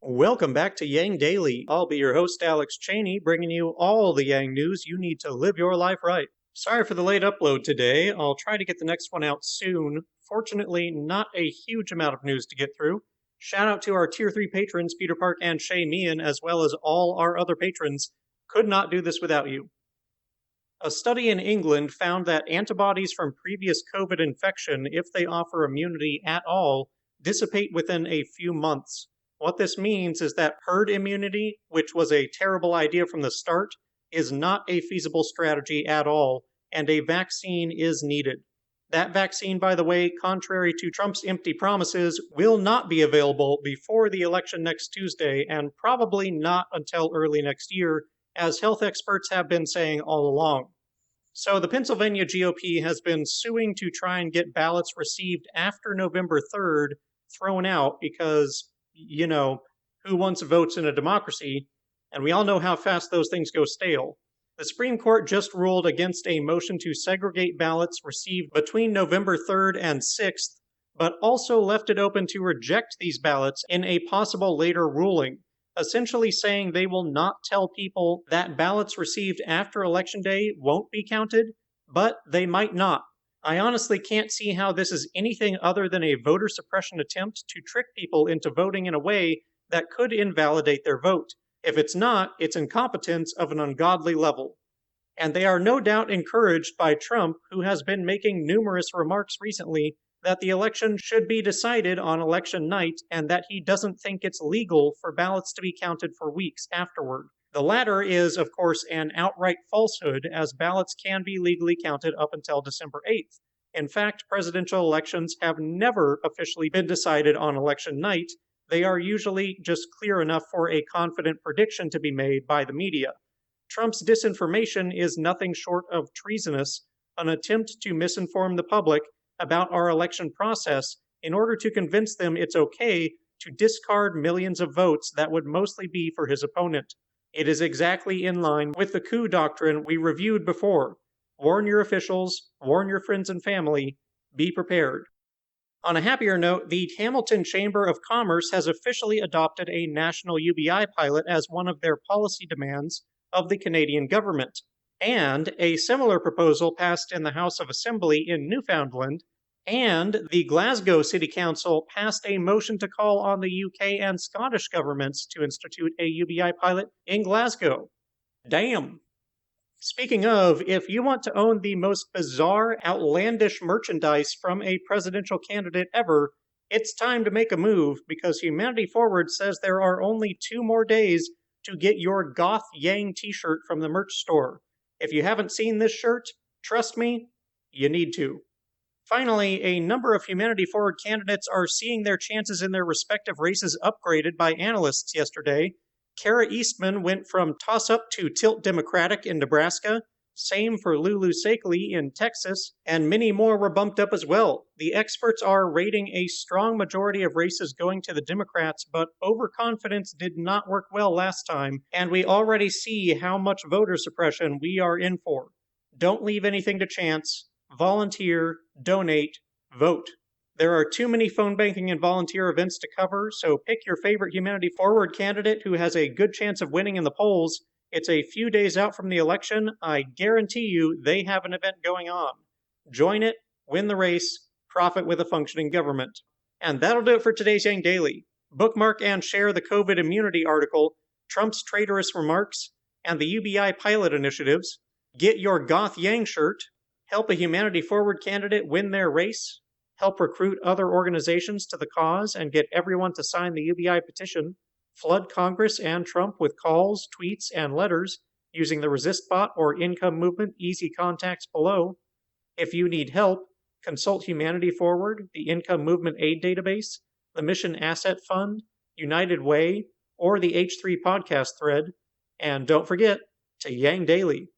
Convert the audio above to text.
Welcome back to Yang Daily. I'll be your host, Alex Cheney, bringing you all the Yang news you need to live your life right. Sorry for the late upload today. I'll try to get the next one out soon. Fortunately, not a huge amount of news to get through. Shout out to our Tier 3 patrons, Peter Park and Shay Meehan, as well as all our other patrons. Could not do this without you. A study in England found that antibodies from previous COVID infection, if they offer immunity at all, dissipate within a few months. What this means is that herd immunity, which was a terrible idea from the start, is not a feasible strategy at all, and a vaccine is needed. That vaccine, by the way, contrary to Trump's empty promises, will not be available before the election next Tuesday, and probably not until early next year, as health experts have been saying all along. So the Pennsylvania GOP has been suing to try and get ballots received after November 3rd thrown out because, who wants votes in a democracy? And we all know how fast those things go stale. The Supreme Court just ruled against a motion to segregate ballots received between November 3rd and 6th, but also left it open to reject these ballots in a possible later ruling, essentially saying they will not tell people that ballots received after Election Day won't be counted, but they might not. I honestly can't see how this is anything other than a voter suppression attempt to trick people into voting in a way that could invalidate their vote. If it's not, it's incompetence of an ungodly level. And they are no doubt encouraged by Trump, who has been making numerous remarks recently that the election should be decided on election night and that he doesn't think it's legal for ballots to be counted for weeks afterward. The latter is, of course, an outright falsehood, as ballots can be legally counted up until December 8th. In fact, presidential elections have never officially been decided on election night. They are usually just clear enough for a confident prediction to be made by the media. Trump's disinformation is nothing short of treasonous, an attempt to misinform the public about our election process in order to convince them it's okay to discard millions of votes that would mostly be for his opponent. It is exactly in line with the coup doctrine we reviewed before. Warn your officials, warn your friends and family, be prepared. On a happier note, the Hamilton Chamber of Commerce has officially adopted a national UBI pilot as one of their policy demands of the Canadian government. And a similar proposal passed in the House of Assembly in Newfoundland, and the Glasgow City Council passed a motion to call on the UK and Scottish governments to institute a UBI pilot in Glasgow. Damn. Speaking of, if you want to own the most bizarre, outlandish merchandise from a presidential candidate ever, it's time to make a move, because Humanity Forward says there are only 2 more days to get your Goth Yang t-shirt from the merch store. If you haven't seen this shirt, trust me, you need to. Finally, a number of Humanity Forward candidates are seeing their chances in their respective races upgraded by analysts yesterday. Kara Eastman went from toss-up to tilt Democratic in Nebraska, same for Lulu Sakely in Texas, and many more were bumped up as well. The experts are rating a strong majority of races going to the Democrats, but overconfidence did not work well last time, and we already see how much voter suppression we are in for. Don't leave anything to chance. Volunteer, donate, vote. There are too many phone banking and volunteer events to cover, so pick your favorite Humanity Forward candidate who has a good chance of winning in the polls. It's a few days out from the election. I guarantee you they have an event going on. Join it, win the race, profit with a functioning government. And that'll do it for today's Yang Daily. Bookmark and share the COVID immunity article, Trump's traitorous remarks, and the UBI pilot initiatives. Get your Goth Yang shirt. Help a Humanity Forward candidate win their race. Help recruit other organizations to the cause and get everyone to sign the UBI petition. Flood Congress and Trump with calls, tweets, and letters using the Resist Bot or Income Movement easy contacts below. If you need help, consult Humanity Forward, the Income Movement Aid Database, the Mission Asset Fund, United Way, or the H3 podcast thread. And don't forget to Yang Daily.